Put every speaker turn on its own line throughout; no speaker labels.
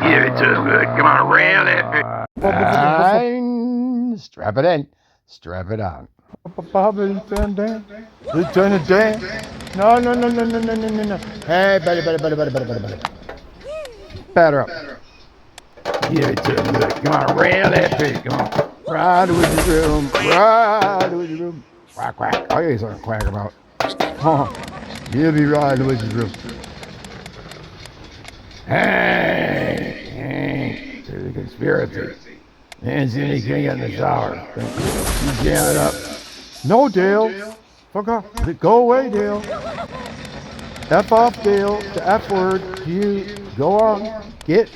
Give it to him good. Come on, rail it.
And strap it in. Strap it on. Bobby, turn down. Turn it down. No. Hey, buddy. Batter up.
Give it to him good. Come on, rail that fish. Come on.
Ride with your room. Ride with your room. Quack, quack. I hear something quack about. You'll be riding with your room.
Hey, to the conspiracy. Hands in, you can't get in the shower. You jam it up.
No, Dale. Fuck off. Go away, Dale. F off, Dale. The F word. You go on. Get.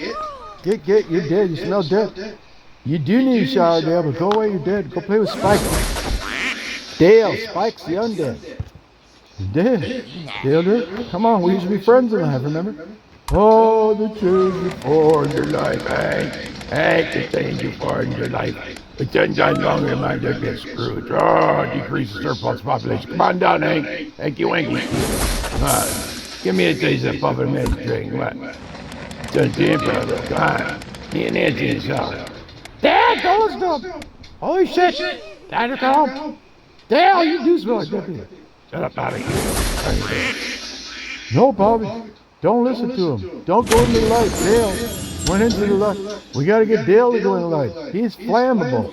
You're dead. You smell dead. You do need a shower, Dale, but go away. You're dead. Go play with Spike. Dale, Spike's the undead. He's dead. Dale, dude. Come on. We used to be friends in life, remember? Oh, the change
For your life, hey, the change you for in your life. But 10 times longer, man, just get screwed. Oh, decrease the surplus population. Come on down, Hank. Hanky Wanky. Give me a taste of pumping milk drink. What? Just the brother. Come on. He and Nancy in the shower.
Dad, don't listen to him. Holy shit. Dad, come home. Dale, you do smell like deputy.
Shut up, Bobby.
No, Bobby. Don't listen to him. Don't go into the light. Dale went into the light. We got to get Dale to go in the light. He's flammable.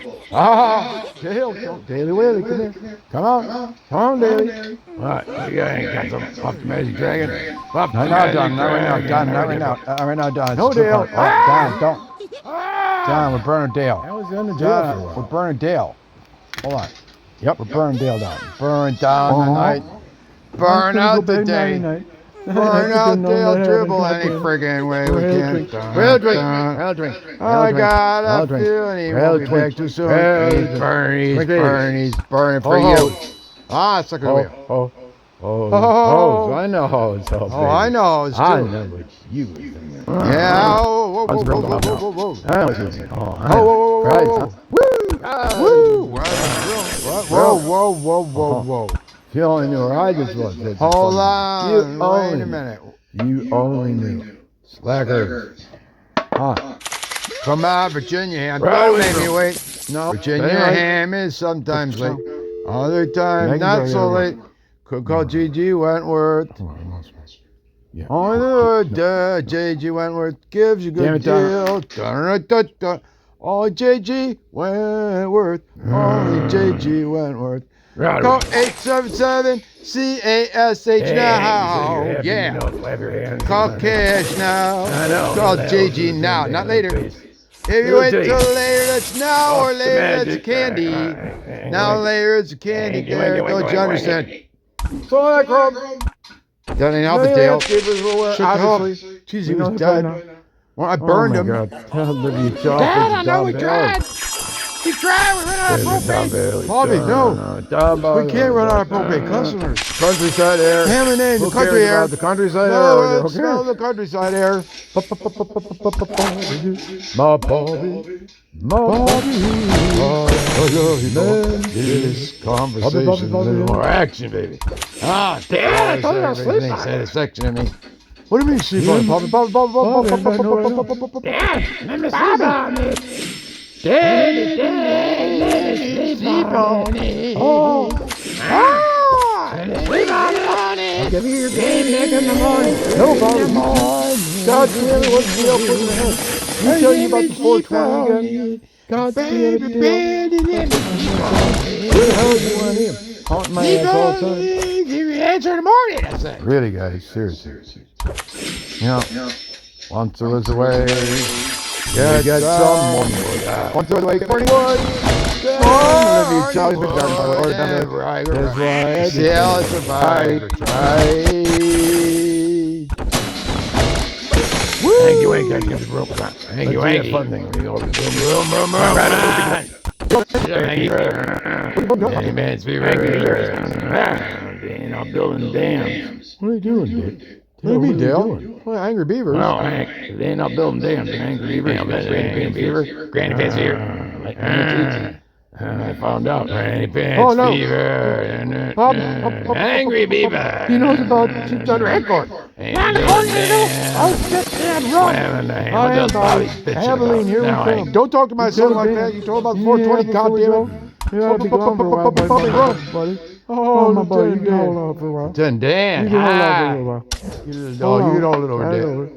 Dale, Daily Whaley, come here. Come on, Daily.
What? You got some Puff the Magic Dragon? Puff
No, Don, not right now, Don, not right now. Right now, Don.
No, Dale.
Don, don't. Don, we're burning Dale.
I was on the jail for a
Don,
while.
we're burning Dale. Hold on. Yep, we're burning Dale down. Burn down the night. Burn out the day. Burn out Dale dribble any friggin' way we can. We'll drink. I got a feeling he won't be back too soon. He's burning for you. Sucker wheel.
I know how it's all.
I know it's
I
true.
know what you were thinking.
Yeah. Whoa. Whoa.
You only knew where I just was.
Hold on. Wait a minute.
You only knew. Slacker.
Come on, Virginia ham.
Right
Don't
away,
make me
bro.
wait. No, Virginia
Right.
ham is sometimes late. Other times
Megan's
not
already
so
over.
late. Could call G.G. Wentworth.
Yeah.
Only the J.G. Wentworth gives you
Damn
good
it, Don.
deal. Dun-dun-dun-dun. Oh, J.G. Wentworth. Only J.G. Wentworth.
Right.
Call 877 CASH now. Yeah.
Clap your hands.
Call cash now.
I know.
Call JG now, not later. If you wait till later, that's now, or later, that's candy. Now later, it's candy. There, don't you understand? So that crowd. That ain't Alpha Dale. Obviously. Jeez, he was dead. Well, I burned him.
Dad,
I know we tried. We tried. We ran out of propane. Bobby, no. We can't run out of propane. Customers.
Countryside air.
Hammer name, the
Who
country
cares
air.
about the countryside
No,
air?
let's smell the countryside air.
My Bobby.
This conversation a little more action, baby.
Dad, I told you I was sleeping.
Satisfaction in me. What do you mean sleep on it? Bobby.
Dad, let me sleep on it. Daddy, sleep on it. Let me sleep on it. I'll give you your game back in the morning.
No, Bobby. God damn it, what's the up with your head? You tell you about the 420 again? God damn it, Dale. Where the hell do you want him? Haunting my ass all the time.
You answer in the morning, I say.
Really, guys, seriously. Once there was a way. Get someone. Once there was a way. 41. Olivia Charlie McDonald. That's right. Still survived.
Thank you, ain't got to get the rope back. Thank you, ain't fun thing. We go to the room. Any man's fever. Ain't all building dams.
What are you doing, dude? What do you mean, Dale? What, Angry Beavers?
Well, Hank, they ain't all building dams. Angry Beaver. Granny Beaver. Granny Beaver. I found out. Rainy pants,
Oh, no.
fever,
Pop,
angry beaver.
He knows about Chief Thunder Acorn.
And oh
shit, man, run.
slamming the hand. What else Bobby's bitching
Abilene,
about?
here
Now,
we come.
Hank.
Don't talk to my son like that. You told about the 420, goddammit. You gotta be gone for a while, buddy. Oh, my boy, you can hold on for a while.
Lieutenant Dan,
You can hold on
hi.
for a little while.
You can hold it over there.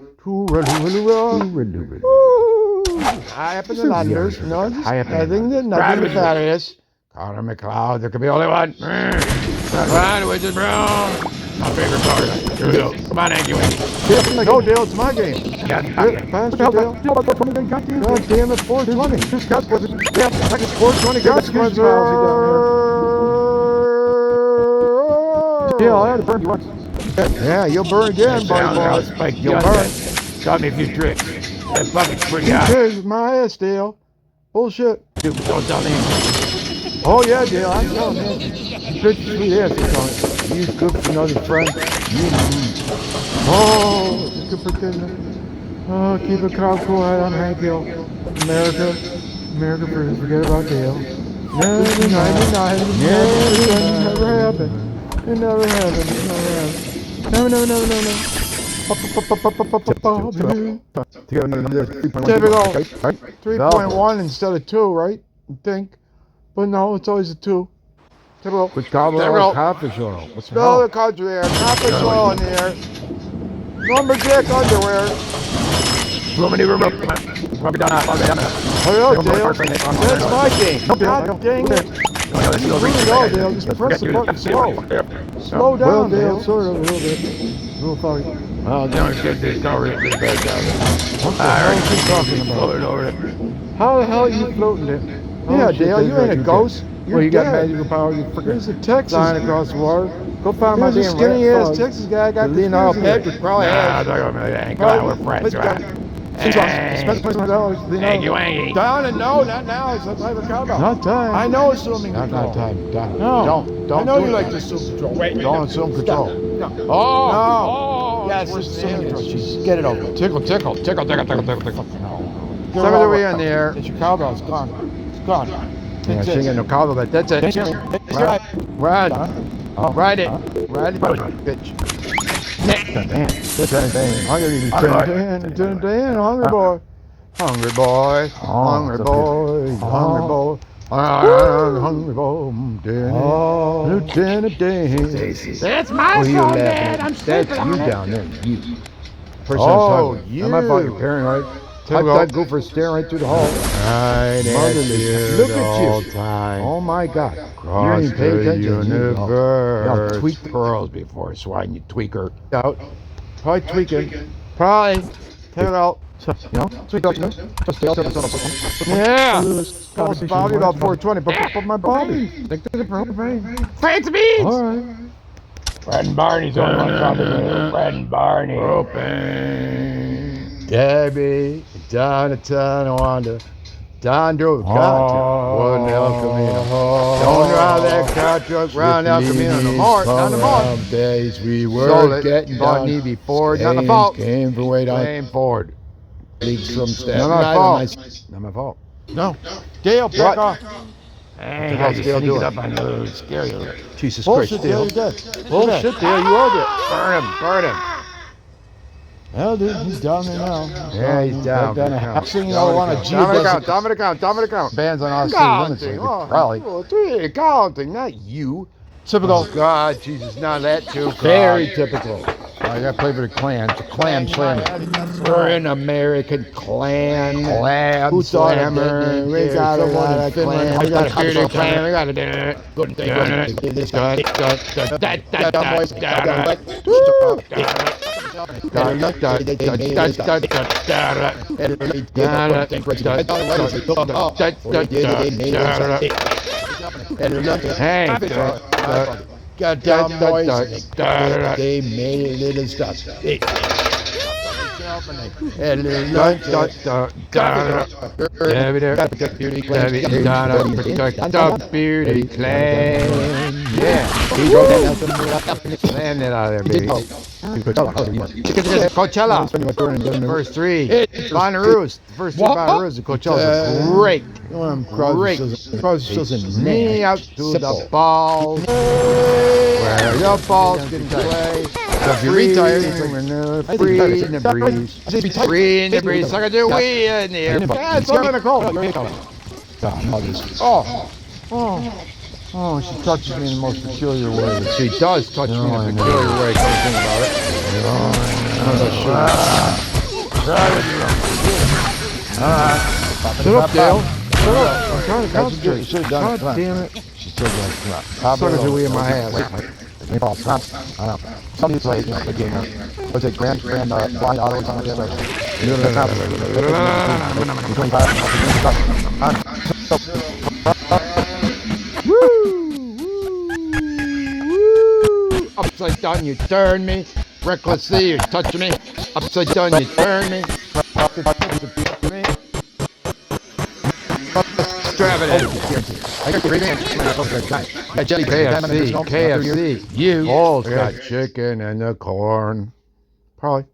High up in the Londoners.
No,
High up in
nothing
the
nothing
nefarious. Connor McLeod, there could be only one. Run, Wizard Brown. My favorite part. Here we go. Come on, Hank, you win.
Go, Dale, it's my game.
Got
Pass it, Dale. God damn it, 420. Just got with it. Yeah, like it's 420 consequences. Dale, I had to burn you once. Yeah, you'll burn again, buddy.
Spike,
You'll burn.
Taught me a few tricks. That bucket's pretty hot.
Here's my ass, Dale. Bullshit.
Dude, don't tell him.
Oh, yeah, Dale, I tell him, man. You bitch, sweet ass, you tell him. You good for another friend. Oh, just good for goodness. Oh, keep a crowd cool. I'm Hank Hill. America first. Forget about Dale. Never happened. It never happened. No. Typical. 3.1 instead of 2, right? I think. But no, it's always a 2. Typical.
Which cobble
Typical.
codfish oil? What's the
Spell
hell?
the country there. Copper oil in there. Lumberjack underwear. Hurry up, Dale. That's my game. God dang it. Really go, Dale. Just press the button slow. Slow down, Dale. Sort of, a little bit. A little foggy.
Well, don't get this cover this bad down.
What the hell is he talking about?
Over it.
How the hell are you floating there? Yeah, Dale, you ain't a ghost. You're
Well, you got
dead.
magical power. You
There's
freaking
a Texas.
flying across the water. Go find my
There's a
damn
skinny
rat
ass
dog.
Texas guy got the
Leonardo
conspiracy.
Patrick probably
Nah,
has.
talk about me. Hank, come on, we're friends, right? Hanky wanky.
Down and no, not now. It's not time for cowbell.
Not time.
I know assuming
Not
control.
time.
No.
Don't.
I know
do
you
it.
like to assume control. Wait.
Don't assume control.
No.
Oh,
Yes,
it's
it's
worse than
control.
this.
Just get it over.
Tickle.
Get
Some
it
of the
over.
way in there.
It's your cowbell. It's gone. It's gone.
Yeah,
That's
she ain't got
it.
no cobble, but that's it.
That's it.
Right. Ride it. Ride it, bitch.
Damn. Hungry Dan, hungry boy.
Hungry boy. Hungry boy. Hungry boy. Hungry boy. Lieutenant Dan.
That's my
Oh, you
fault,
laughing
Dad.
at
I'm
me. That's
sleeping on
you
it.
down there. You. Person
Oh,
I'm talking about.
you.
Not my fault. You're paranoid. I'd go for staring right through the hole.
Right
Motherless. Look at you. Oh my God. You didn't even pay attention.
Universe.
Y'all tweak
pearls before swine, you tweaker.
out. Probably tweaking.
Probably. Take it out.
So, you know, tweak out. Just stay out there.
Yeah. Cost Bobby about 420, but my Bobby.
Think to the propane.
Thanks, beans.
All right.
Fred and Barney's on my topic. Fred and Barney. Propane.
Debbie, down to town, I wander. Down to one El Camino. Don't drive that car truck round El Camino no more. Not no more. Days we were getting down.
before. Not my fault.
Came from way down.
Blame Ford.
Leaks from Staten
Not my
Island.
fault.
Not my fault.
No. Dale, back off.
Hey,
How's
you
Dale
sneak
doing?
up on you, scare you.
Jesus
Bullshit,
Christ,
Dale,
Dale.
you're dead. Bullshit, Dale, you owed it.
Burn him.
Hell, dude, he's down there now.
Yeah, he's down.
Next thing you know, on a G.
Dominic account. Bands on our city limits. Probably.
Counting, not you.
Typical.
Oh, God, Jesus, not that too.
Very typical. I got to play for the clan. It's a clan slammer.
We're an American clan.
Clan
Who thought of
slammer.
getting
We got a lot of clan.
We got a bearded clan.
We gotta do it.
Good thing.
Hey,
Goddamn boys. They made a little stuff. A little lunch.
Beauty clan. Yeah.
Land it out of there, baby. Coachella. First three. Bonnaroo's. The first three Bonnaroo's and Coachella's great. Great.
Crosby Stills
Me out to the balls. Where the balls can play.
So if you retire, it's like,
Free in the breeze. Free in the breeze. Suck at your wee in the air. Yeah, it's all gonna go. Oh, she touches me in the most peculiar way. She does touch me in a peculiar way. Come to think about it. Shut up, Dale. Shut up. I'm trying to concentrate. God damn it.
She's still going.
Suck at your wee in my ass.
Somebody plays, the game. Was it Grand Blind Auto or something like
Upside down, you turn me. Recklessly, you touch me. Upside down, you turn me. Extravagant. KFC. You. All's got chicken and the corn. Probably.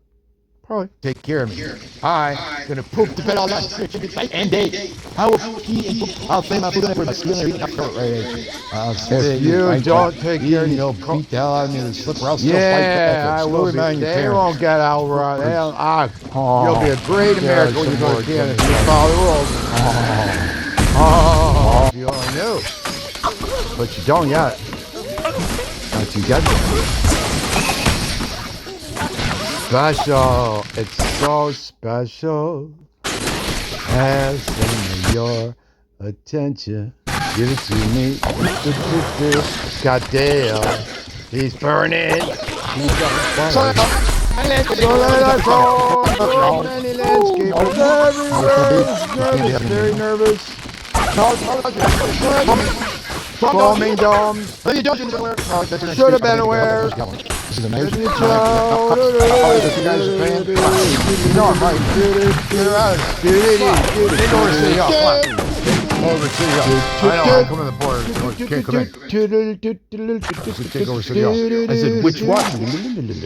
take care of me.
Hi.
Gonna poop the bed all night. And day. How will he and I'll say my food and everybody stealing everything up right
If you don't take care of
you'll
your
beat the hell out of me with a slipper. I'll
Yeah, I will. They won't get out right. You'll be a great American when you go to Canada. You follow the rules. You only knew. But you don't yet.
But you got this.
Special. It's so special. Asking your attention. Give it to me. Got Dale. He's burning. He's got Many landscapers everywhere. Very nervous. Foaming domes. Should have been aware.
This is amazing.
You
No, I'm right. Over City Hall. I know, I'm coming to the border. Can't come in. Take over City Hall. I said, which one?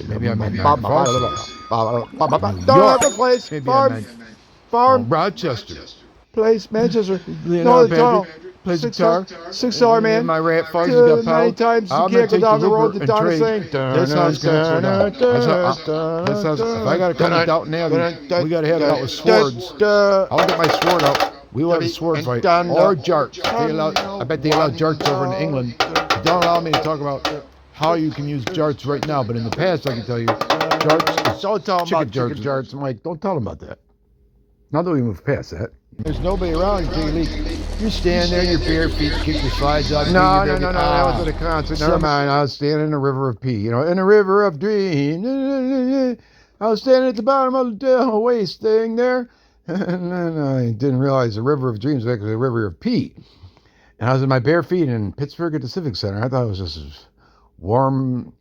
Maybe I meant
place.
Maybe I meant
Farm.
Rochester.
Place. Manchester.
No,
the tunnel.
Plays guitar.
$6 man.
My rat farts
Too
got
many
powered.
times you
I'm
can't
gonna
go down
take
the road
Uber
to Donna
and
saying.
That sounds good. That sounds. If I gotta come to Downton Abbey, we gotta have it out with swords. I'll get my sword out. We will have a sword fight or jarts. I bet they allow jarts over in England. They don't allow me to talk about how you can use jarts right now, but in the past I can tell you jarts.
Don't tell them about
Chicken
chicken
jarts.
jarts. I'm like, don't tell them about that. Now that we move past that.
There's nobody around. You take a leak. You stand there, your bare feet, kick your slides out.
No. That was at a concert. Never mind. I was standing in a river of pee. In a river of dreams. I was standing at the bottom of the waste thing there. And then I didn't realize the river of dreams was actually a river of pee. And I was in my bare feet in Pittsburgh at the Civic Center. I thought it was just warm,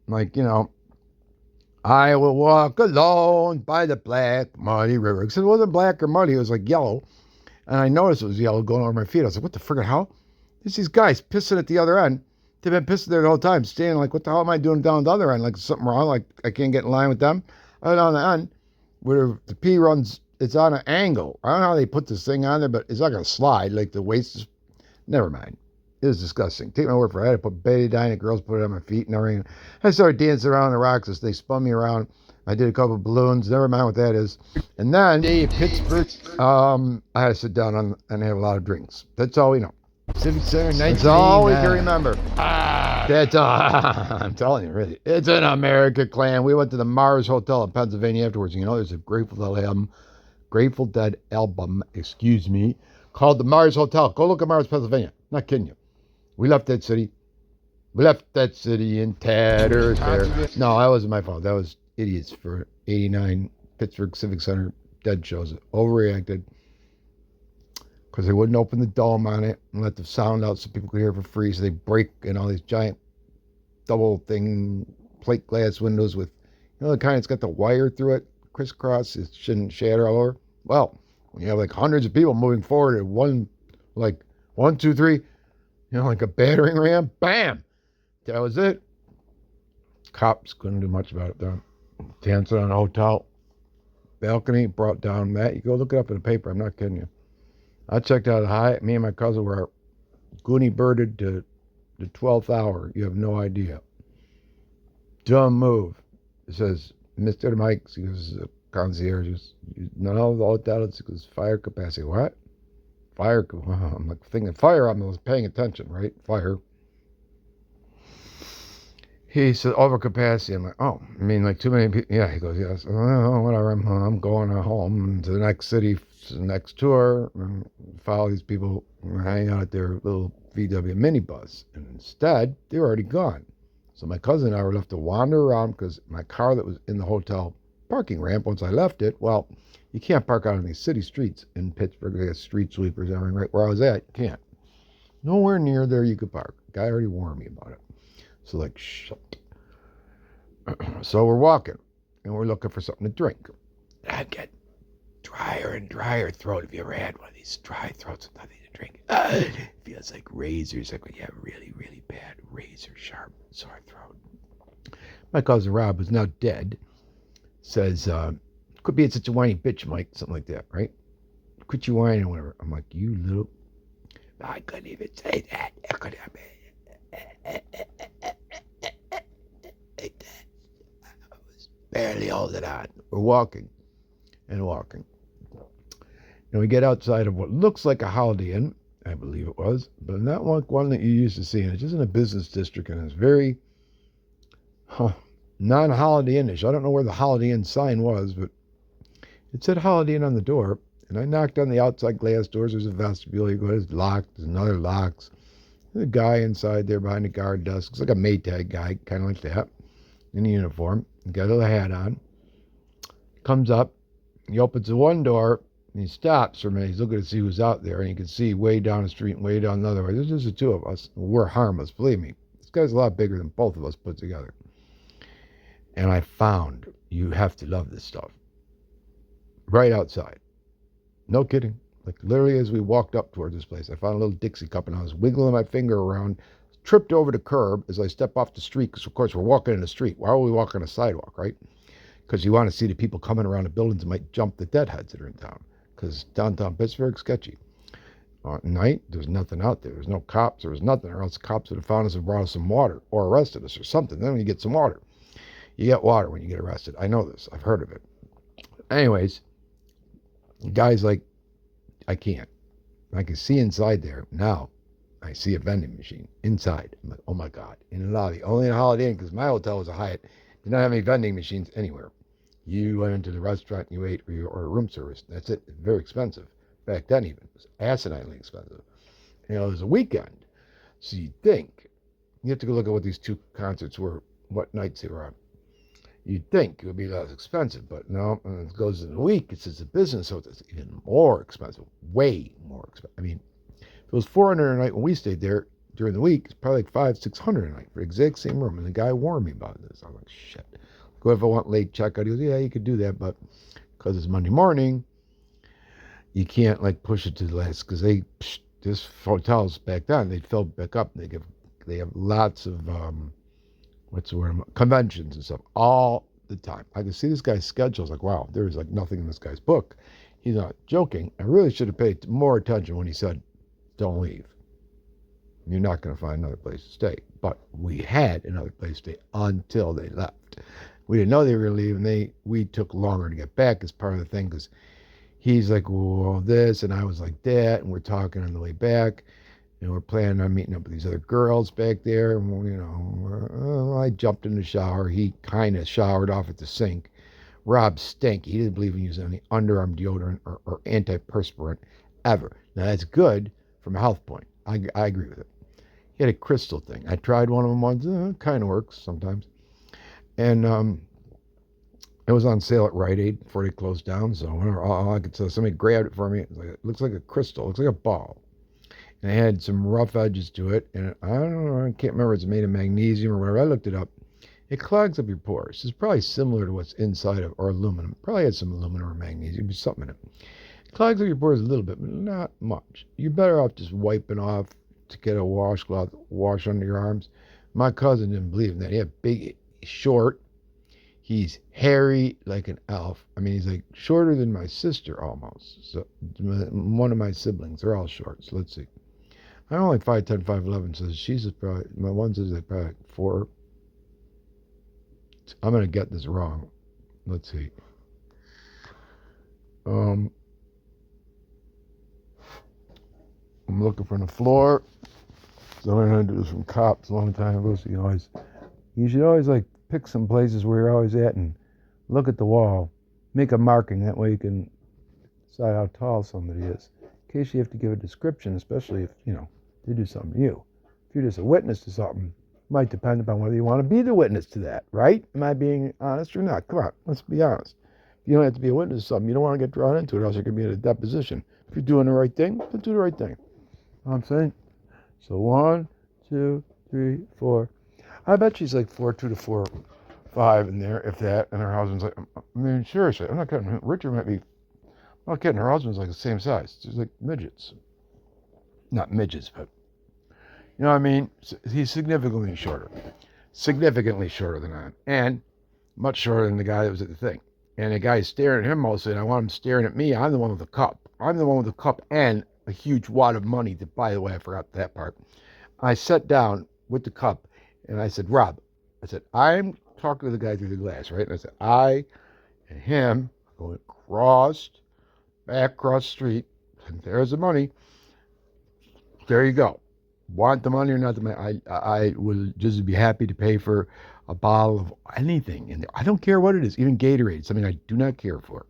like, I will walk alone by the black, muddy river. Because it wasn't black or muddy, it was like yellow. And I noticed it was yellow going over my feet. I was like, what the friggin' hell? There's these guys pissing at the other end. They've been pissing there the whole time, standing like, what the hell am I doing down the other end? Like, something wrong, like I can't get in line with them. I'm on the end where the pee runs, it's on an angle. I don't know how they put this thing on there, but it's not going to slide. Like the waist is, never mind. It was disgusting. Take my word for it. I had to put betadine and girls put it on my feet and everything. I started dancing around the rocks as they spun me around. I did a couple of balloons. Never mind what that is. And then, Pittsburgh, I had to sit down and have a lot of drinks. That's all we know.
Civic Center,
That's all we can remember. That's all. I'm telling you, really. It's an America clan. We went to the Mars Hotel in Pennsylvania afterwards. There's a Grateful Dead album, called the Mars Hotel. Go look at Mars, Pennsylvania. Not kidding you. We left that city. In tatters there. No, that wasn't my fault. That was idiots for 89 Pittsburgh Civic Center Dead shows. Overreacted. Because they wouldn't open the dome on it and let the sound out so people could hear it for free. So they break in all these giant double thing plate glass windows with, the kind that's got the wire through it, crisscross. It shouldn't shatter all over. Well, when you have like hundreds of people moving forward at one, 2, 3, like a battering ram, bam! That was it. Cops couldn't do much about it though. Dancing on a hotel balcony, brought down Matt. You go look it up in the paper. I'm not kidding you. I checked out a Hyatt. Me and my cousin were Goonie birded to the 12th hour. You have no idea. Dumb move. It says, Mr. Mike, he goes, concierge, no, the hotel, it goes, fire capacity. What? Fire, I'm like thinking fire, I was paying attention, right? Fire. He said, overcapacity. I'm like, oh, I mean, like too many people. Yeah, he goes, yes. Oh, whatever, I'm going home to the next city, to the next tour, and follow these people hang out at their little VW minibus. And instead, they were already gone. So my cousin and I were left to wander around because my car that was in the hotel parking ramp, once I left it, well, you can't park out on these city streets in Pittsburgh. They have street sweepers and everything. Right where I was at, you can't. Nowhere near there you could park. Guy already warned me about it. So like, shut. So we're walking, and we're looking for something to drink. And I get drier and drier throat. Have you ever had one of these dry throats with nothing to drink? It feels like razors, like when you have really, really bad razor sharp sore throat. My cousin Rob, who's now dead, says, could be such a whiny bitch, Mike, something like that, right? Quit you whining or whatever. I'm like, you little... I couldn't even say that. I couldn't have like that. I was barely holding on. We're walking and walking. And we get outside of what looks like a Holiday Inn, I believe it was, but not one that you used to see. And it's just in a business district, and it's very non-Holiday Inn-ish. I don't know where the Holiday Inn sign was, but it said Holiday Inn on the door. And I knocked on the outside glass doors. There's a vestibule. You go, it's locked. There's another locks. There's a guy inside there behind the guard desk. Looks like a Maytag guy, kind of like that, in uniform. Got a little hat on. Comes up. He opens the one door, and he stops for a minute. He's looking to see who's out there, and you can see way down the street and way down the other way. There's just the two of us. We're harmless, believe me. This guy's a lot bigger than both of us put together. And I found, you have to love this stuff, right outside. No kidding. Like literally as we walked up towards this place, I found a little Dixie cup, and I was wiggling my finger around, tripped over the curb as I step off the street, because of course we're walking in the street. Why are we walking on a sidewalk, right? Because you want to see the people coming around the buildings and might jump the deadheads that are in town, because downtown Pittsburgh's sketchy. At night, there's nothing out there. There's no cops. There was nothing, or else the cops would have found us and brought us some water or arrested us or something. Then you get some water. You get water when you get arrested. I know this. I've heard of it. Anyways, the guy's like, I can't. I can see inside there. Now, I see a vending machine inside. I'm like, oh my God, in the lobby. Only in a Holiday Inn, because my hotel was a Hyatt. Did not have any vending machines anywhere. You went into the restaurant and you ate, or you ordered room service. That's it. It's very expensive. Back then even. It was asininely expensive. You know, it was a weekend. So you think, you have to go look at what these two concerts were, what nights they were on. You'd think it would be less expensive, but no, and it goes in a week. It's a business, so it's even more expensive, way more expensive. I mean, if it was $400 a night when we stayed there during the week, it's probably like $500-600 a night for the exact same room. And the guy warned me about this. I'm like, shit. Go if I want late checkout. He goes, yeah, you could do that, but because it's Monday morning, you can't like push it to the last, because this hotels back then, they fill back up. And they have lots of what's the word? Conventions and stuff all the time. I can see this guy's schedule. I was like, wow, there's like nothing in this guy's book. He's not joking. I really should have paid more attention when he said, don't leave. You're not going to find another place to stay. But we had another place to stay until they left. We didn't know they were going to leave, and we took longer to get back as part of the thing, because he's like, well, this, and I was like that, and we're talking on the way back. You know, we're planning on meeting up with these other girls back there. And, you know, I jumped in the shower. He kind of showered off at the sink. Rob stank. He didn't believe in using any underarm deodorant or antiperspirant ever. Now, that's good from a health point. I agree with it. He had a crystal thing. I tried one of them once. Kind of works sometimes. And it was on sale at Rite Aid before they closed down. So I could tell, somebody grabbed it for me. It looks like a crystal. It looks like a ball. And it had some rough edges to it. And I don't know, I can't remember if it's made of magnesium or whatever. I looked it up. It clogs up your pores. It's probably similar to what's inside of, or aluminum. Probably had some aluminum or magnesium, something in it. It clogs up your pores a little bit, but not much. You're better off just wiping off to get a washcloth, wash under your arms. My cousin didn't believe in that. He had big, short. He's hairy like an elf. I mean, he's like shorter than my sister almost. So one of my siblings, they're all short. So let's see. I'm only 5'10", 5'11", so she's probably, my one sister's probably like 4. I'm going to get this wrong. Let's see. I'm looking from the floor. So I'm going to do this from cops a long time ago. So you should always like pick some places where you're always at and look at the wall. Make a marking. That way you can decide how tall somebody is. In case you have to give a description, especially if, they do something to you. If you're just a witness to something, it might depend upon whether you want to be the witness to that, right? Am I being honest or not? Come on, let's be honest. If you don't have to be a witness to something, you don't want to get drawn into it, or else you're going to be in a deposition. If you're doing the right thing, then do the right thing. You know what I'm saying? So 1, 2, 3, 4. I bet she's like 4'2" to 4'5" in there, if that. And her husband's like, I mean, seriously, I'm not kidding. Richard might be, I'm not kidding. Her husband's like the same size. She's like midgets. Not midgets, but you know what I mean? He's significantly shorter than I am, and much shorter than the guy that was at the thing. And the guy's staring at him mostly, and I want him staring at me. I'm the one with the cup. I'm the one with the cup and a huge wad of money. That, by the way, I forgot that part. I sat down with the cup, and I said, Rob, I said, I'm talking to the guy through the glass, right? And I said, I and him are going back across the street, and there's the money. There you go. Want the money or not the money? I would just be happy to pay for a bottle of anything in there. I don't care what it is, even Gatorade, something I do not care for.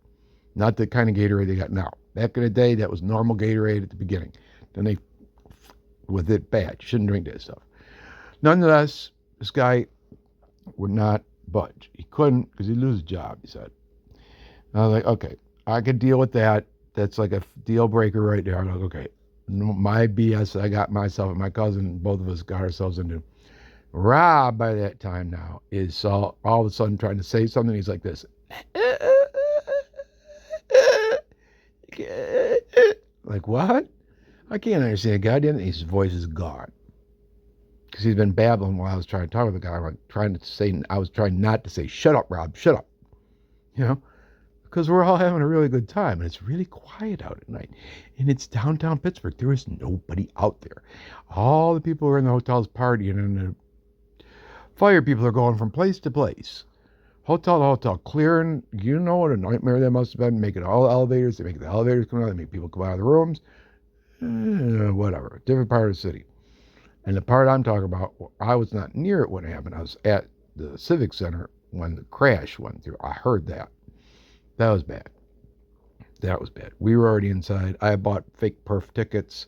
Not the kind of Gatorade they got now. Back in the day, that was normal Gatorade at the beginning. Then they, with it bad. You shouldn't drink that stuff. Nonetheless, this guy would not budge. He couldn't because he'd lose his job, he said. And I was like, okay, I could deal with that. That's like a deal breaker right there. I'm like, okay. My BS I got myself and my cousin, both of us got ourselves into. Rob, by that time now, is all of a sudden trying to say something. He's like this. Like, what? I can't understand a goddamn thing. His voice is gone. Because he's been babbling while I was trying to talk with the guy. I was trying not to say, shut up, Rob, shut up. Because we're all having a really good time, and it's really quiet out at night. And it's downtown Pittsburgh. There is nobody out there. All the people who are in the hotels partying, and the fire people are going from place to place. Hotel to hotel, clearing. You know what a nightmare that must have been, making all elevators. They make the elevators come out. They make people come out of the rooms. Whatever. Different part of the city. And the part I'm talking about, I was not near it when it happened. I was at the Civic Center when the crash went through. I heard that. That was bad. That was bad. We were already inside. I bought fake perf tickets,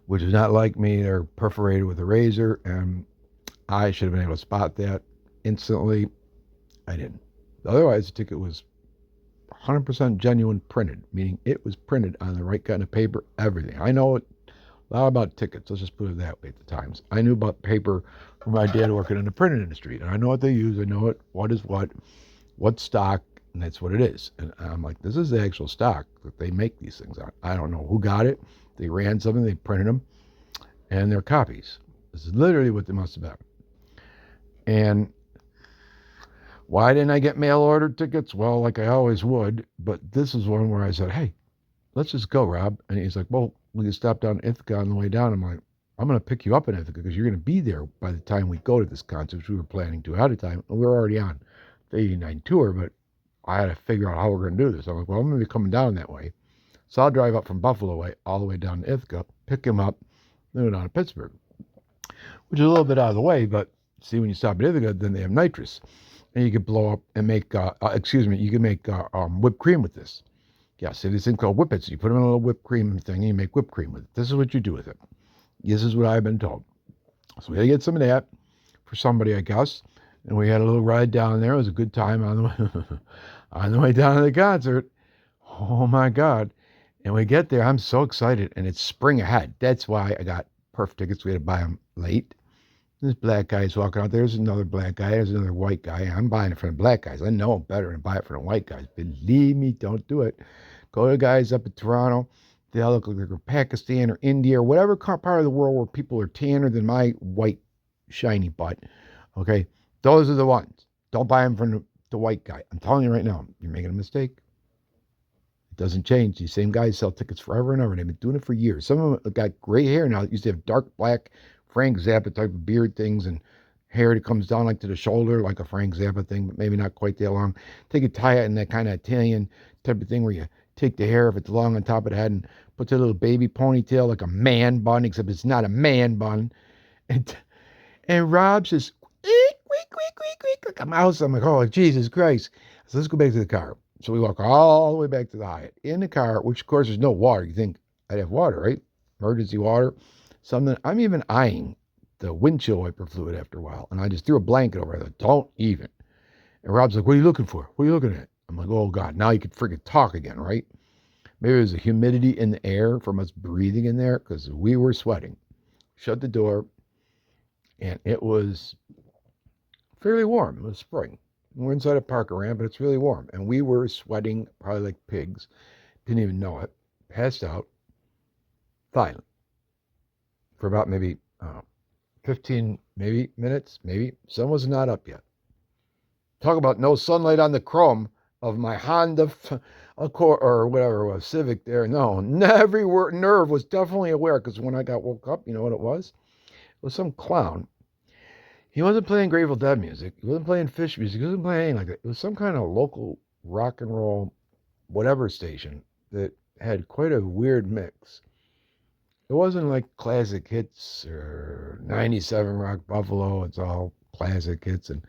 which is not like me. They're perforated with a razor, and I should have been able to spot that instantly. I didn't. Otherwise, the ticket was 100% genuine printed, meaning it was printed on the right kind of paper, everything. I know a lot about tickets. Let's just put it that way at the times. I knew about paper from my dad working in the printing industry, and I know what they use. I know what is what's stock, and that's what it is. And I'm like, this is the actual stock that they make these things on. I don't know who got it. They ran something, they printed them, and they're copies. This is literally what they must have been. And why didn't I get mail order tickets? Well, like I always would, but this is one where I said, hey, let's just go, Rob. And he's like, well, we can stop down in Ithaca on the way down. I'm like, I'm going to pick you up in Ithaca because you're going to be there by the time we go to this concert, which we were planning to ahead of time. And we were already on the 89 tour, but I had to figure out how we're going to do this. I'm like, well, I'm going to be coming down that way. So I'll drive up from Buffalo way all the way down to Ithaca, pick him up, then go down to Pittsburgh, which is a little bit out of the way, but see, when you stop at Ithaca, then they have nitrous. And you can blow up and make, you can make whipped cream with this. Yeah, so these things called whippets. You put them in a little whipped cream thing and you make whipped cream with it. This is what you do with it. This is what I've been told. So we had to get some of that for somebody, I guess. And we had a little ride down there. It was a good time on the way, on the way down to the concert. Oh my God. And we get there. I'm so excited. And it's spring ahead. That's why I got perf tickets. We had to buy them late. This black guy's walking out. There's another black guy. There's another white guy. I'm buying it from the black guys. I know better than buy it from the white guys. Believe me, don't do it. Go to the guys up in Toronto. They all look like they're Pakistan or India or whatever part of the world where people are tanner than my white
shiny butt. Okay, those are the ones. Don't buy them from the white guy. I'm telling you right now, you're making a mistake. It doesn't change. These same guys sell tickets forever and ever. They've been doing it for years. Some of them have got gray hair now. They used to have dark black Frank Zappa type of beard things and hair that comes down like to the shoulder, like a Frank Zappa thing, but maybe not quite that long. Take a tie it in that kind of Italian type of thing where you take the hair if it's long on top of the head and put a little baby ponytail like a man bun, except it's not a man bun. And and Rob says, like a mouse. I'm like, oh, Jesus Christ. So let's go back to the car. So we walk all the way back to the Hyatt. In the car, which of course there's no water. You think I'd have water, right? Emergency water. Something. I'm even eyeing the windshield wiper fluid after a while. And I just threw a blanket over it. I thought, don't even. And Rob's like, what are you looking for? What are you looking at? I'm like, oh, God, now you can freaking talk again, right? Maybe there's a humidity in the air from us breathing in there because we were sweating. Shut the door. And it was fairly warm. It was spring. We're inside a park around, but it's really warm. And we were sweating probably like pigs. Didn't even know it. Passed out. Finally. For about maybe 15 minutes. Sun was not up yet. Talk about no sunlight on the chrome of my Honda Accord or whatever it was, Civic there. No, every nerve was definitely aware because when I got woke up, you know what it was? It was some clown. He wasn't playing Grateful Dead music. He wasn't playing Fish music. He wasn't playing anything like that. It was some kind of local rock and roll whatever station that had quite a weird mix. It wasn't like classic hits or 97 Rock Buffalo. It's all classic hits. And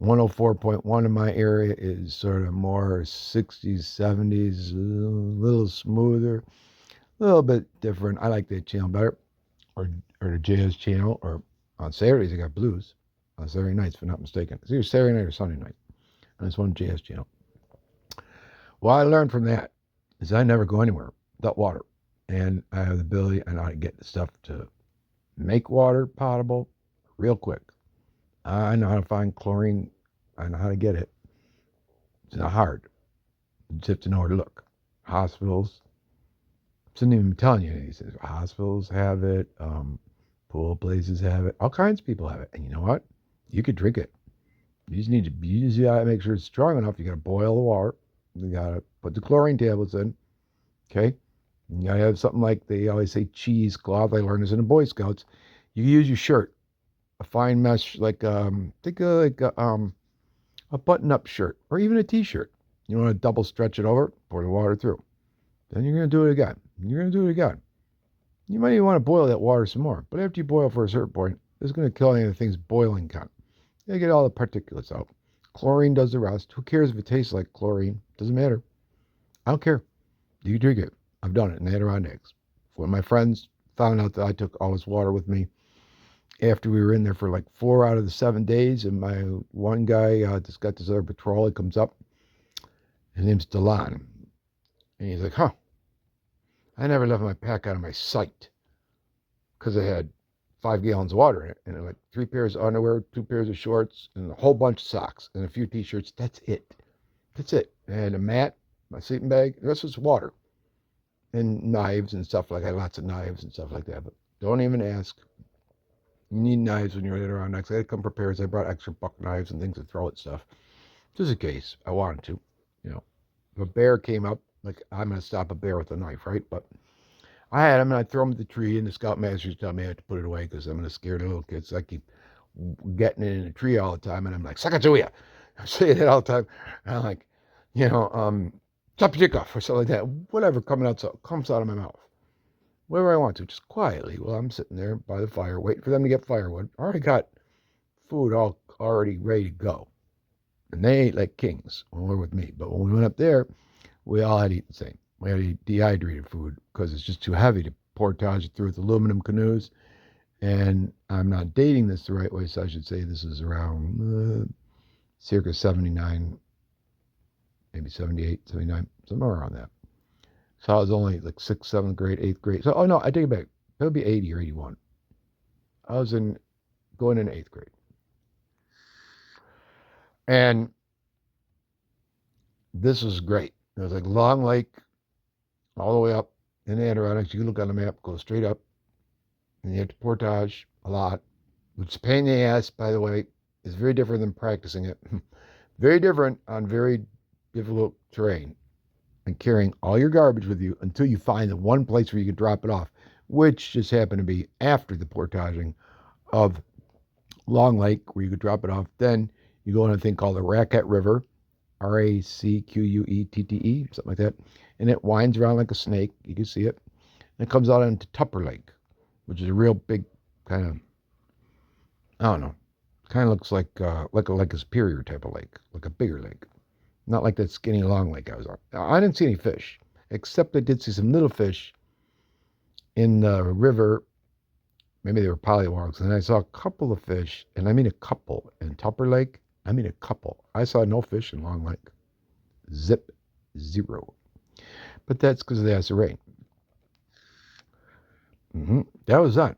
104.1 in my area is sort of more 60s, 70s, a little smoother, a little bit different. I like that channel better. Or the jazz channel. Or on Saturdays, I got blues. On Saturday nights, if I'm not mistaken. It's either Saturday night or Sunday night. And it's one jazz channel. What I learned from that is I never go anywhere without water. And I have the ability, I know how to get the stuff to make water potable real quick. I know how to find chlorine. I know how to get it. It's not hard. You just have to know where to look. Hospitals. I shouldn't even be telling you anything. Hospitals have it. Pool places have it. All kinds of people have it. And you know what? You could drink it. You just gotta make sure it's strong enough. You gotta boil the water. You gotta put the chlorine tablets in. Okay? You gotta have something like they always say cheesecloth. I learned this in the Boy Scouts. You use your shirt, a fine mesh, like think of like a button-up shirt or even a t-shirt. You want to double stretch it over, pour the water through. Then you're gonna do it again. You're gonna do it again. You might even want to boil that water some more. But after you boil for a certain point, it's going to kill any of the things boiling can. You get all the particulates out. Chlorine does the rest. Who cares if it tastes like chlorine? Doesn't matter. I don't care. You drink it. I've done it in the Adirondacks. When my friends found out that I took all this water with me after we were in there for like 4 out of the 7 days, and my one guy just got this other patrol, he comes up. His name's Delon. And he's like, huh. I never left my pack out of my sight because I had 5 gallons of water in it and like 3 pairs of underwear, 2 pairs of shorts, and a whole bunch of socks and a few t-shirts. That's it. That's it. And a mat, my sleeping bag, the rest was water and knives and stuff like that. Lots of knives and stuff like that. But don't even ask. You need knives when you're around next. I had to come prepared. So I brought extra buck knives and things to throw at stuff. Just in case I wanted to, you know. If a bear came up, like, I'm going to stop a bear with a knife, right? But I had him, and I'd throw him at the tree, and the scoutmasters tell me I have to put it away because I'm going to scare the little kids. So I keep getting it in the tree all the time, and I'm like, Sacagawea. I say that all the time. And I'm like, chop your dick off or something like that. Whatever comes out of my mouth. Whatever I want to, just quietly while I'm sitting there by the fire, waiting for them to get firewood. I already got food all already ready to go. And they ate like kings when we were with me. But when we went up there, we all had to eat the same. We had to eat dehydrated food because it's just too heavy to portage it through with aluminum canoes. And I'm not dating this the right way, so I should say this is around circa 79, maybe 78, 79, somewhere around that. So I was only like 6th, 7th grade, 8th grade. So, no, I take it back. That would be 80 or 81. I was going in 8th grade. And this was great. It was like Long Lake, all the way up in the Adirondacks. You can look on the map, go straight up, and you have to portage a lot.
which is a pain in the ass, by the way, is very different than practicing it. Very different on very difficult terrain. And carrying all your garbage with you until you find the one place where you can drop it off, which just happened to be after the portaging of Long Lake, where you could drop it off. Then you go on a thing called the Raquette River, Racquette, something like that. And it winds around like a snake. You can see it. And it comes out into Tupper Lake, which is a real big kind of, I don't know, kind of looks like a Superior type of lake, like a bigger lake. Not like that skinny Long Lake I was on. I didn't see any fish, except I did see some little fish in the river. Maybe they were pollywogs. And I saw a couple of fish, and I mean a couple. In Tupper Lake, I mean a couple. I saw no fish in Long Lake. Zip, zero. But that's because of the acid rain. That was that.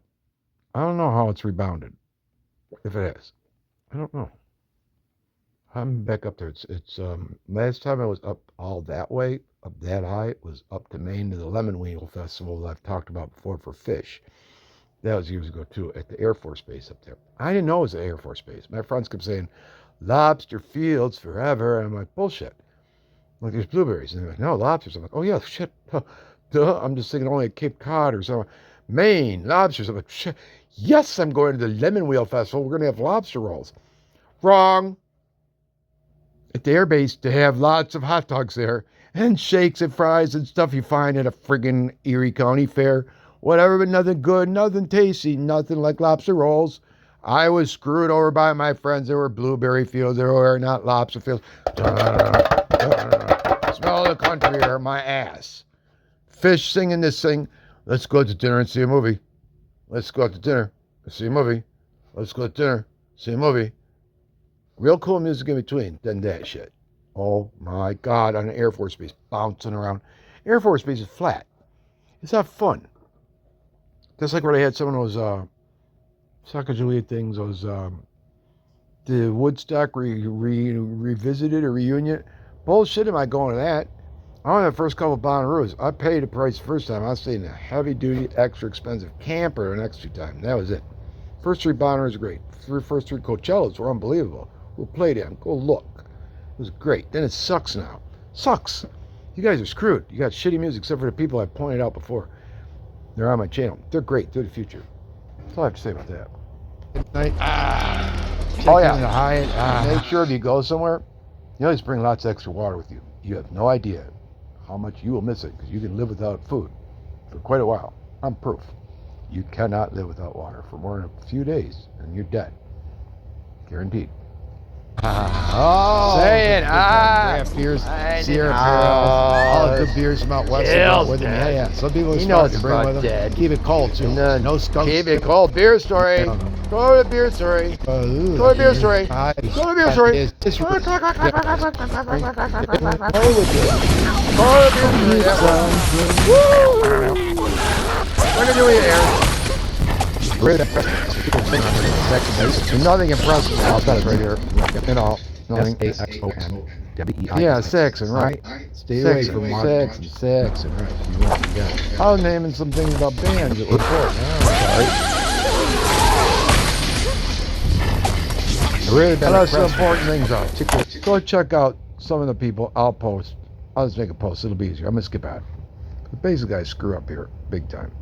I don't know how it's rebounded, if it has. I don't know. I'm back up there. It's last time I was up all that way, up that high, it was up to Maine to the Lemon Wheel Festival that I've talked about before for fish. That was years ago too, at the Air Force Base up there. I didn't know it was the Air Force Base. My friends kept saying, lobster fields forever. And I'm like, bullshit. Like, there's blueberries. And they're like, no, lobsters. I'm like, oh yeah, shit. Duh. I'm just thinking only at Cape Cod or something. Maine, lobsters. I'm like, shit. Yes, I'm going to the Lemon Wheel Festival. We're going to have lobster rolls. Wrong. At the airbase, to have lots of hot dogs there and shakes and fries and stuff you find at a friggin' Erie County fair. Whatever, but nothing good, nothing tasty, nothing like lobster rolls. I was screwed over by my friends. There were blueberry fields. There were not lobster fields. Smell the country air, my ass. Fish singing this thing. Let's go to dinner and see a movie. Let's go out to dinner and see a movie. Let's go to dinner, see a movie. Real cool music in between, then that shit. Oh my God, on an Air Force Base, bouncing around. Air Force Base is flat. It's not fun. That's like where they had some of those Sacagawea things, those the Woodstock revisited or reunion. Bullshit, am I going to that? I went the first couple of Bonnaroos. I paid the price the first time. I stayed in a heavy-duty, extra expensive camper the next 2 times. That was it. First 3 Bonnaroos were great. First 3 Coachellas were unbelievable. We'll play them. Go look. It was great. Then it sucks now. Sucks. You guys are screwed. You got shitty music except for the people I pointed out before. They're on my channel. They're great. They're the future. That's all I have to say about that. Good night. Oh, yeah. The Hyatt. Make sure if you go somewhere, you always bring lots of extra water with you. You have no idea how much you will miss it because you can live without food for quite a while. I'm proof. You cannot live without water for more than a few days and you're dead. Guaranteed. Say it. Craft beers, Sierra all the good beers from out west. With them. Yeah. Some people are smart to bring with them. Keep it cold too. No skunks. Keep it cold. Beer story. Go to the beer story. Go to the beer story. Go to the beer story. Go to the beer story. What are you doing here? Nothing impressive. I'll tell it right here. You know, nothing. Yeah, Saxon, right? Stay away from Saxon, right? I was naming some things about bands that were important. That's some important things out. Go check out some of the people. I'll post. I'll just make a post. It'll be easier. I'm gonna skip out. But basically, I screw up here big time.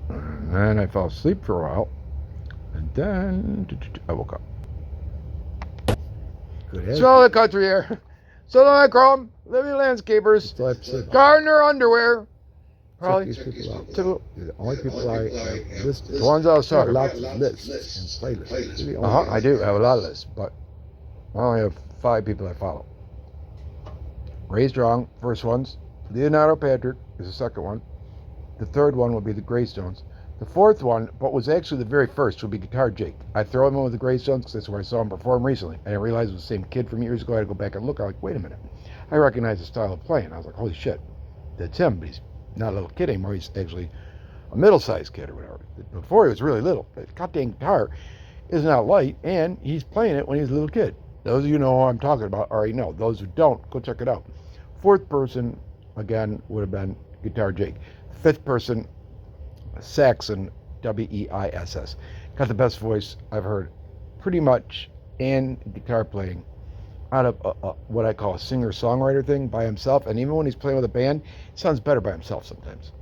And then I fell asleep for a while. And then I woke up. Smell the country air. So I chrome, living landscapers, gardener underwear. Probably. These people out. The only people I list. The ones I was talking about. Lists and playlists. I do have a lot of lists, but I only have 5 people I follow. Ray Strong, first ones. Leonardo Patrick is the second one. The third one will be the Greystones. The fourth one, but was actually the very first, would be Guitar Jake. I throw him in with the Greystones because that's where I saw him perform recently. And I realized it was the same kid from years ago. I had to go back and look. I was like, wait a minute. I recognize the style of playing. I was like, holy shit, that's him. But he's not a little kid anymore. He's actually a middle-sized kid or whatever. Before he was really little. But goddamn guitar is not light, and he's playing it when he's a little kid. Those of you know who I'm talking about already know. Those who don't, go check it out. Fourth person, again, would have been Guitar Jake. Fifth person, Saxon,
Weiss. Got the best voice I've heard pretty much in guitar playing out of what I call a singer-songwriter thing by himself. And even when he's playing with a band, he sounds better by himself sometimes.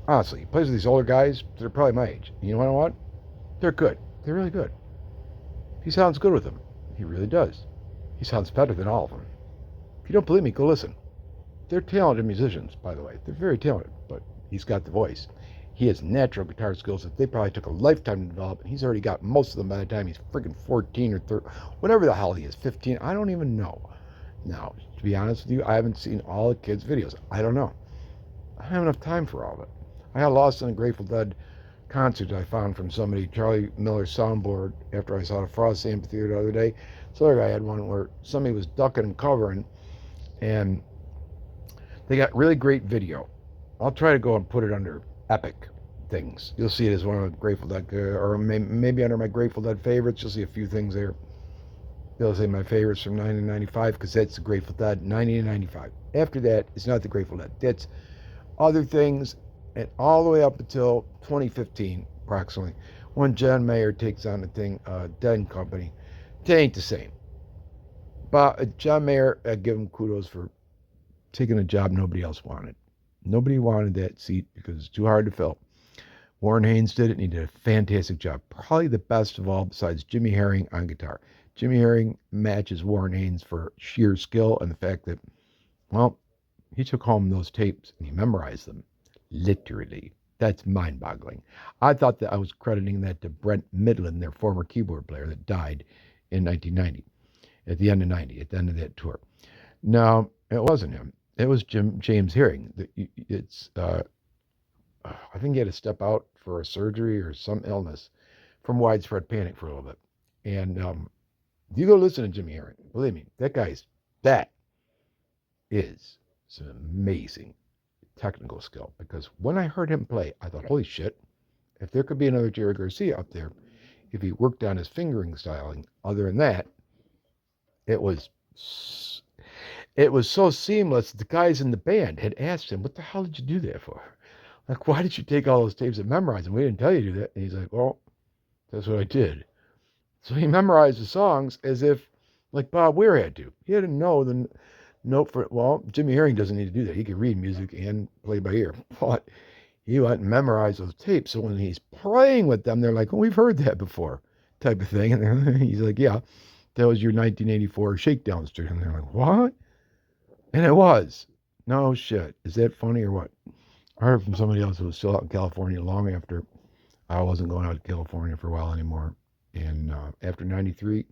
Honestly, he plays with these older guys. They're probably my age. You know what? They're good. They're really good. He sounds good with them. He really does. He sounds better than all of them. If you don't believe me, go listen. They're talented musicians, by the way. They're very talented, but he's got the voice. He has natural guitar skills that they probably took a lifetime to develop, and he's already got most of them by the time he's freaking 14 or 13, whatever the hell he is, 15. I don't even know. Now, to be honest with you, I haven't seen all the kids' videos. I don't know. I don't have enough time for all of it. I got lost in a Grateful Dead concert I found from somebody, Charlie Miller's soundboard, after I saw the Frost Amphitheater the other day. This other guy had one where somebody was ducking and covering, and they got really great video. I'll try to go and put it under epic things. You'll see it as one of the Grateful Dead, or maybe under my Grateful Dead favorites. You'll see a few things there. They'll say my favorites from 1995 because that's the Grateful Dead, 90 to 95. After that, it's not the Grateful Dead. That's other things, and all the way up until 2015, approximately, when John Mayer takes on the thing, Dead and Company. It ain't the same. But John Mayer, I give him kudos for taking a job nobody else wanted. Nobody wanted that seat because it's too hard to fill. Warren Haynes did it, and he did a fantastic job. Probably the best of all besides Jimmy Herring on guitar. Jimmy Herring matches Warren Haynes for sheer skill and the fact that, well, he took home those tapes and he memorized them. Literally. That's mind-boggling. I thought that I was crediting that to Brent Midland, their former keyboard player that died in 1990, at the end of 90, at the end of that tour. No, it wasn't him. It was James Herring. I think he had to step out for a surgery or some illness from widespread panic for a little bit. And you go listen to Jimmy Herring. Believe me, that is some amazing technical skill. Because when I heard him play, I thought, holy shit, if there could be another Jerry Garcia up there, if he worked on his fingering styling, other than that, it was so seamless. The guys in the band had asked him, what the hell did you do that for? Like, why did you take all those tapes and memorize them? We didn't tell you to do that. And he's like, well, that's what I did. So he memorized the songs as if, like Bob Weir had to. He had to know the note for it. Well, Jimmy Herring doesn't need to do that. He can read music and play by ear. But he went and memorized those tapes. So when he's playing with them, they're like, oh, we've heard that before, type of thing. And he's like, yeah, that was your 1984 Shakedown Street. And they're like, what? And it was. No shit. Is that funny or what? I heard from somebody else who was still out in California long after I wasn't going out to California for a while anymore. And after 93,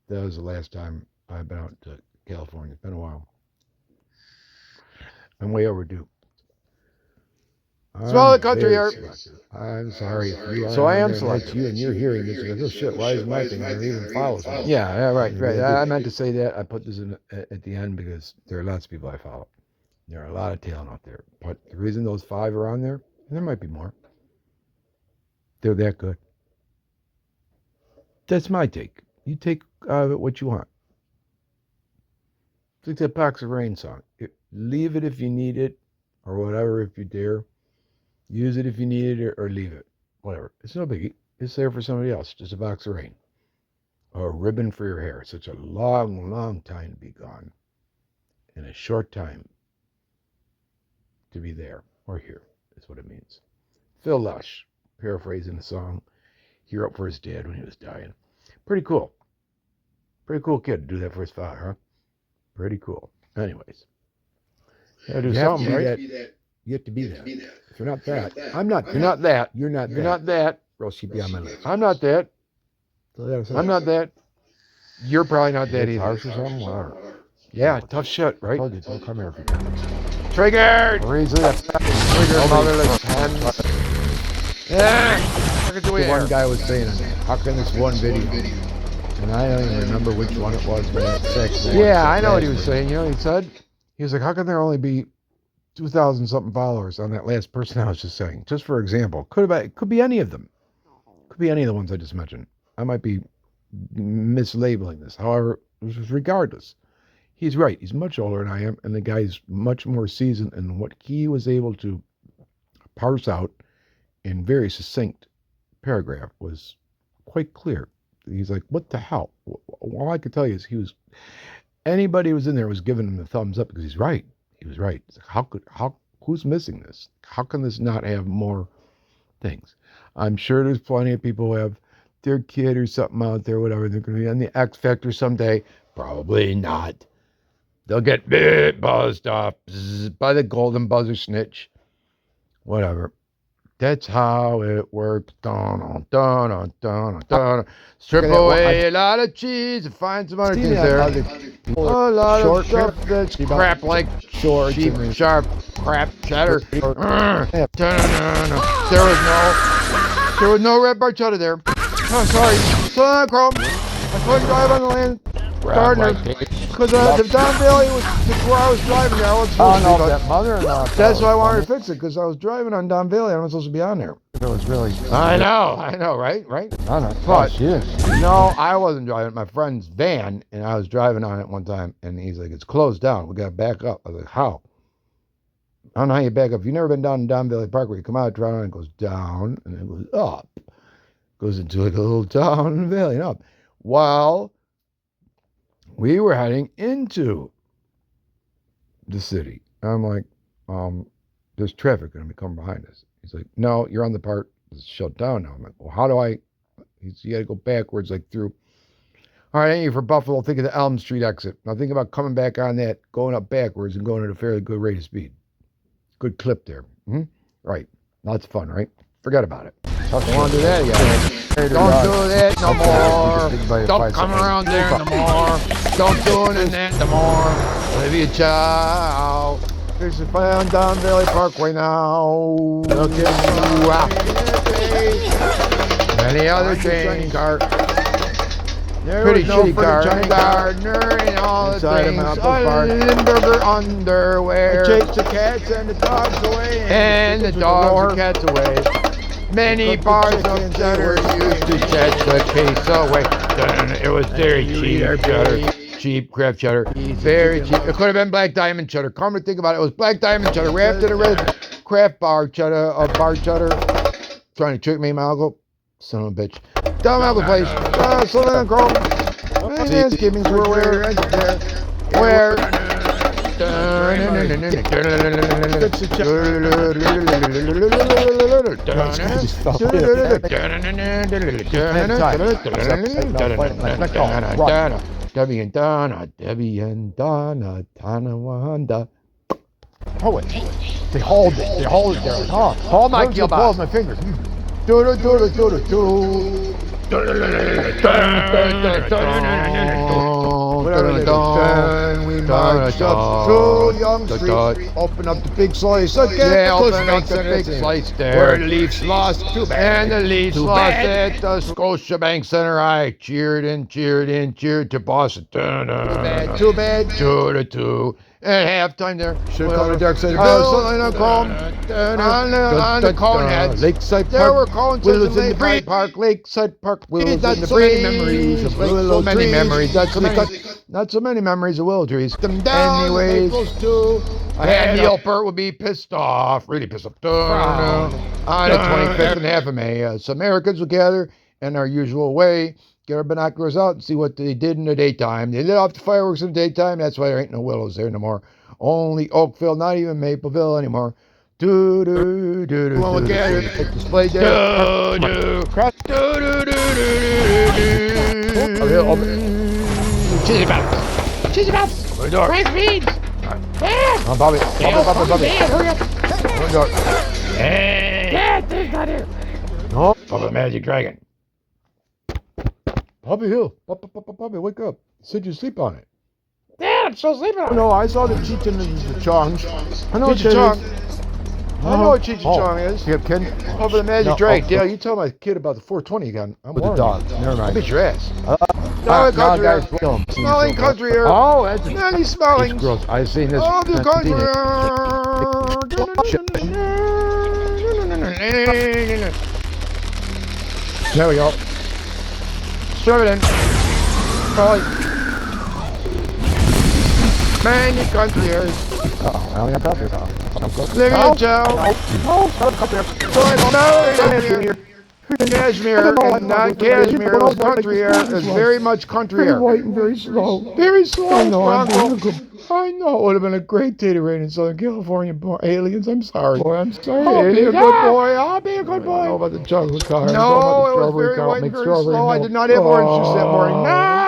that was the last time I've been out to California. It's been a while. I'm way overdue.
Small the country here.
I'm sorry. So I am select you, and you're hearing this. You're like, oh shit, why is my thing? I don't even follow something.
Yeah, right.
I meant to say that. I put this in at the end because there are lots of people I follow. There are a lot of talent out there. But the reason those 5 are on there, and there might be more, they're that good. That's my take. You take what you want. It's like that Box of Rain song. Leave it if you need it, or whatever if you dare. Use it if you need it, or leave it. Whatever. It's no biggie. It's there for somebody else. Just a box of rain. Or a ribbon for your hair. Such a long, long time to be gone. And a short time to be there or here is what it means. Phil Lush, paraphrasing the song, he wrote for his dad when he was dying. Pretty cool. Pretty cool kid to do that for his father, huh? Pretty cool. Anyways. Gotta do something, right? You have to be that. If you're not that, I'm not that. You're not that. You're not that. You're not that. Or else you'd be on my list. I'm not that. I'm not that. You're probably not that either.
Harsh or something? Whatever.
Yeah, tough shit, right?
Told you, don't come here.
Triggered!
Trigger motherless hens.
Yeah!
The one guy was saying, how can this one video? And I don't even remember which one it was, but that sex.
Yeah, I know what he was saying. You know what he said? He was like, how can there only be 2,000 something followers on that last person I was just saying? Just for example. Could be any of them. Could be any of the ones I just mentioned. I might be mislabeling this. However, regardless, he's right. He's much older than I am, and the guy's much more seasoned in what he was able to parse out in very succinct paragraph was quite clear. He's like, what the hell? All I could tell you is anybody who was in there was giving him the thumbs up because he's right. He was right. It's like, who's missing this? How can this not have more things? I'm sure there's plenty of people who have their kid or something out there, whatever. They're going to be on the X Factor someday. Probably not. They'll get buzzed off by the golden buzzer snitch. Whatever. That's how it works. Strip away a lot of cheese and find some other things there. A lot of stuff that's crap like cheap, sharp, crap cheddar. There was no red bar cheddar there. Oh, sorry. So Chrome. I couldn't drive on the land. Gardner. Because the Don Valley was where I was driving there. I was supposed to be,
that mother-in-law.
that's why I wanted to fix it, because I was driving on Don Valley. I wasn't supposed to be on there.
It was really.
I know, right?
I know.
But,
Yes.
no, I wasn't driving. My friend's van, and I was driving on it one time, and he's like, it's closed down. We got to back up. I was like, how? I don't know how you back up. If you've never been down in Don Valley Parkway, you come out of Toronto and it goes down, and then it goes up. Goes into like a little town in the valley and up. While we were heading into the city. I'm like, there's traffic going to be coming behind us. He's like, no, you're on the part that's shut down now. I'm like, well, how do I? You got to go backwards, like through. All right, I ain't you for Buffalo. Think of the Elm Street exit. Now think about coming back on that, going up backwards and going at a fairly good rate of speed. Good clip there. Right. Lots of fun, right? Forget about it. Don't want to do that again. Don't do that no more. Don't come around there no more. Don't do that no more. Olivia Chow. Here's the found Don Valley Parkway now. Look at many other train car. Pretty shitty car. Gardner and all the things. Limburger underwear. Chase the cats and the dogs away. And the dogs and cats away. Many bars of cheddar used to catch the case away. It was very cheap cheddar. Cheap craft cheddar. Very cheap. It could have been black diamond cheddar. Come to think about it, it was black diamond cheddar wrapped in a red craft bar cheddar. Trying to trick me, Malgo. Son of a bitch. Dumb apple place. Solana Chrome. Thanksgivings were where? Debbie and Donna, Tonawanda. Oh, wait. They hold it. They hold it there. Oh, hold my keel balls, my fingers. Do. We marched up through Young Street, open up the big slice again. Yeah, open up the big slice there. Where the Leafs lost, too bad. And the Leafs lost at the Scotiabank Center. I cheered to Boston. Too bad. 2-2. At halftime there. Should have come to dark side of Bill. On the cone heads. Lakeside Park. There were cones in Lakeside Park. Lakeside Park. Willows in the breeze. Memories of Willow trees. Many memories. Not so many memories of willow trees. Anyways, and Neil Peart would be pissed off. Really pissed off. On the 25th and a half of May. Some Americans will gather in our usual way. Get our binoculars out and see what they did in the daytime. They lit off the fireworks in the daytime. That's why there ain't no willows there no more. Only Oakville, not even Mapleville anymore. Do. Well, gather. Display there. Cheesy Puffs. Frank Reeds. Yeah. Bobby. Hurry up. Hey. Yeah, there's not here. No. Bubba Magic Dragon. Bobby Hill. Bobby, wake up. You said you sleep on it. Yeah, I'm still sleeping on it. No, I saw the Cheech and the Chongs. I know what Cheech Chong. I know what Cheech and Chong is.
You have Ken?
Over the Magic Dragon. Dale, you tell my kid about the 420 again. I'm
with the dog. Never mind.
I'll beat your ass.
Smelling country.
Smelling country.
Oh, that's
many smellings.
Gross. I've seen this.
Oh, the country.
There we go.
Shove it in. Probably.
Many countries.
Oh, I only got country now.
Living in jail.
Oh, country.
So it's no here. Kashmir and not Kashmir. This country here is very much country
Very
here.
white and very slow.
Very slow.
I know, I'm being a
Bronco.
good
I know it would have been a great day to rain in Southern California. Aliens, I'm sorry.
boy. I'm sorry.
I'll be a
Alien.
good boy. I'll be a
I
good
don't know
boy.
about the chocolate car. I don't know
No,
about the
it was
strawberry
very
car.
white and
Make
very
strawberry
slow. I
milk.
did not have orange juice that morning. No.